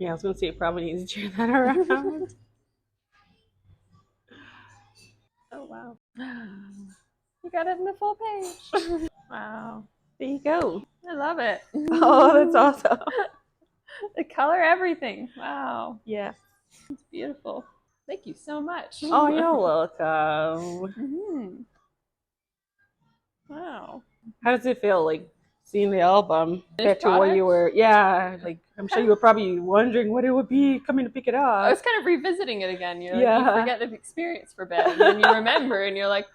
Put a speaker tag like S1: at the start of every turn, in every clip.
S1: Yeah, I was gonna say it probably needs to turn that around. Oh wow.
S2: You got it in the full page. Wow.
S1: There you go.
S2: I love it.
S1: Oh, that's awesome.
S2: The color, everything. Wow.
S1: Yeah.
S2: It's beautiful. Thank you so much.
S1: Oh, you're welcome.
S2: Wow.
S1: How does it feel like seeing the album compared to what
S2: product?
S1: you were? Yeah, like I'm sure you were probably wondering what it would be coming to pick it
S2: I
S1: up.
S2: was kind of revisiting it again. You're like,
S1: Yeah.
S2: you forget the experience for Ben, and then you remember, and you're like,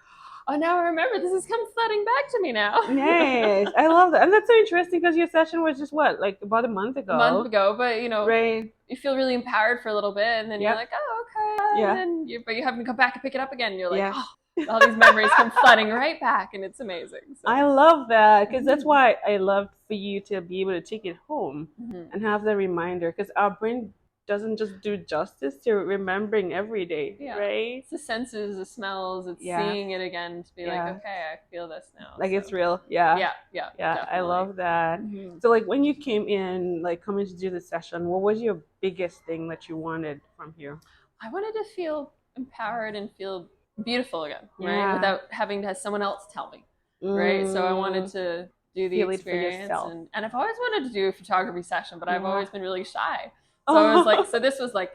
S2: oh, now I remember. This has come flooding back to me now.
S1: Nice. I love that. And that's so interesting because your session was just what, like about a month ago?
S2: A month ago, but you know,
S1: right.
S2: You feel really empowered for a little bit, and then you're like, oh, okay.
S1: Yeah.
S2: And then but you have to come back and pick it up again. And you're like,
S1: yeah.
S2: oh, all these memories come flooding right back, and it's amazing. So.
S1: I love that because that's why I love for you to be able to take it home and have the reminder, because our brain doesn't just do justice to remembering every day, right?
S2: It's the senses, the smells, it's seeing it again to be like, okay, I feel this now.
S1: Like it's real. Yeah.
S2: Yeah.
S1: I love that. So like when you came in, like coming to do the session, what was your biggest thing that you wanted from here?
S2: I wanted to feel empowered and feel beautiful again, right? Without having to have someone else tell me, right? So I wanted to do the experience, and I've always wanted to do a photography session, but I've always been really shy. So I was like, so this was like,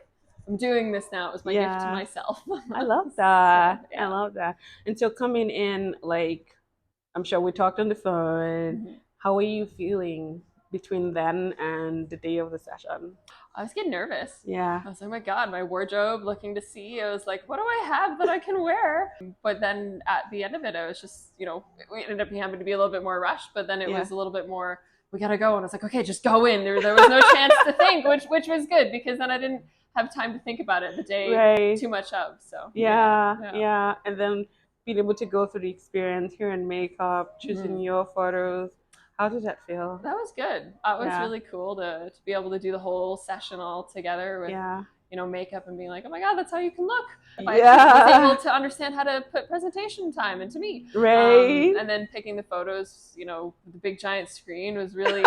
S2: I'm doing this now. It was my gift to myself.
S1: I love that. I love that. And so coming in, like, I'm sure we talked on the phone. How are you feeling between then and the day of the session?
S2: I was getting nervous.
S1: Yeah.
S2: I was like, oh my God, my wardrobe, looking to see. I was like, what do I have that I can wear? But then at the end of it, I was just, you know, we ended up having to be a little bit more rushed, but then it was a little bit more, we gotta go. And I was like, okay, just go in. There was no chance to think, which was good, because then I didn't have time to think about it the day too much of. So
S1: yeah. And then being able to go through the experience here in makeup, choosing your photos. How did that feel?
S2: That was good. It was really cool to be able to do the whole session all together with you know, makeup and being like, oh my God, that's how you can look. I was able to understand how to put presentation time into me.
S1: Right.
S2: And then picking the photos, you know, the big giant screen was really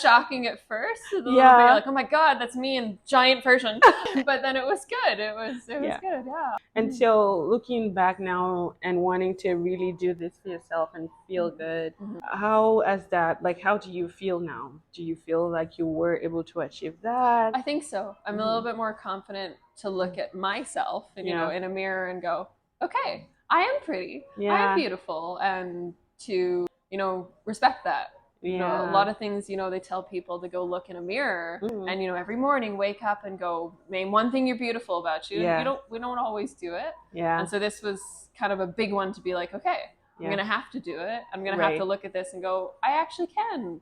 S2: shocking at first. A little bit like, oh my God, that's me in giant version. But then it was good. It was good, yeah.
S1: And so looking back now and wanting to really do this for yourself and feel good, how has that, like, how do you feel now? Do you feel like you were able to achieve that?
S2: I think so. I'm a little bit more confident to look at myself and, you know, in a mirror and go, okay, I am pretty, I am beautiful, and to, you know, respect that. You know, a lot of things, you know, they tell people to go look in a mirror and, you know, every morning wake up and go, name one thing you're beautiful about you. We don't always do it. And so this was kind of a big one to be like, okay, I'm going to have to do it. I'm going to have to look at this and go, I actually can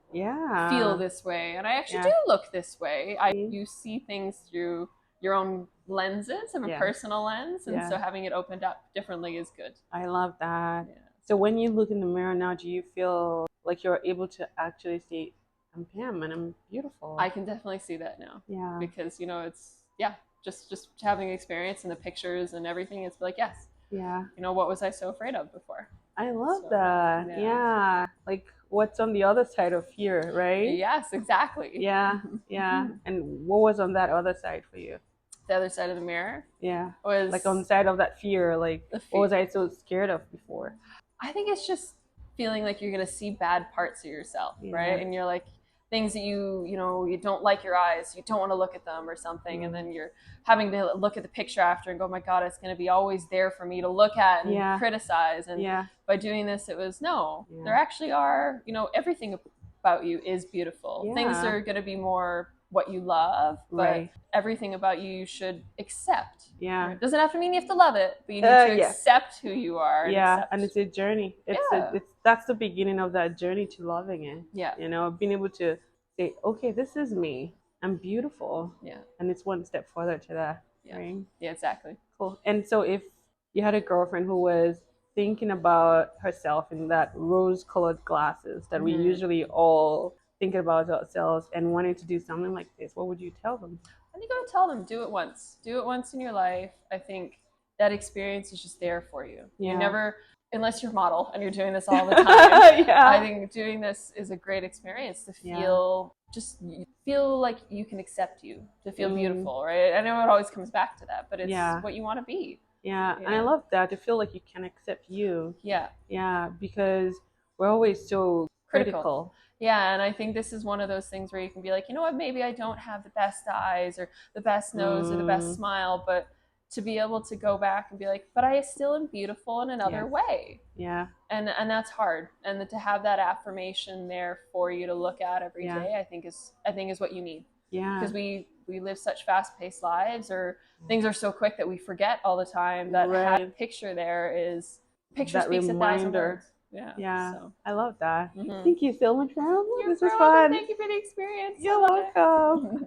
S2: feel this way. And I actually do look this way. You see things through your own lenses and a personal lens. And so having it opened up differently is good.
S1: I love that. So when you look in the mirror now, do you feel like you're able to actually say, I'm Pam and I'm beautiful?
S2: I can definitely see that now. Yeah. Because, you know, it's, just having experience and the pictures and everything, it's like, yes. Yeah. You know, what was I so afraid of before?
S1: I love that. Yeah. Like what's on the other side of fear, right?
S2: Yes, exactly.
S1: Yeah. And what was on that other side for you?
S2: The other side of the mirror?
S1: Was like on the side of that fear, like what was I so scared of before?
S2: I think it's just feeling like you're going to see bad parts of yourself, right? And you're like, things that you know, you don't like your eyes, you don't want to look at them or something. And then you're having to look at the picture after and go, oh my God, it's going to be always there for me to look at and criticize. And by doing this, it was, there actually are, you know, everything about you is beautiful. Things are going to be more what you love, but everything about you should accept. Right? It doesn't have to mean you have to love it, but you need to accept who you are.
S1: And it's a journey. That's the beginning of that journey to loving it. You know, being able to say, okay, this is me. I'm beautiful. And it's one step further to that. Right?
S2: Yeah, exactly.
S1: Cool. And so if you had a girlfriend who was thinking about herself in that rose-colored glasses that we usually all thinking about ourselves and wanting to do something like this, what would you tell them?
S2: I think I would tell them, do it once. Do it once in your life. I think that experience is just there for you. You never unless you're a model and you're doing this all the time,
S1: yeah.
S2: I think doing this is a great experience to feel just feel like you can accept you, to feel beautiful, right? I know it always comes back to that, but it's what you want to be.
S1: Yeah, and I love that, to feel like you can accept you.
S2: Yeah.
S1: Yeah, because we're always so critical.
S2: Yeah, and I think this is one of those things where you can be like, you know what, maybe I don't have the best eyes or the best nose or the best smile, but to be able to go back and be like, but I still am beautiful in another way.
S1: Yeah.
S2: And that's hard. And to have that affirmation there for you to look at every day, I think is what you need.
S1: Yeah.
S2: Because we live such fast-paced lives, or things are so quick that we forget all the time that having a picture there is picture speaks 1,000 words. Yeah. So.
S1: I love that. Thank you so much, Caroline. This was
S2: welcome.
S1: fun.
S2: Thank you for the experience.
S1: You're welcome.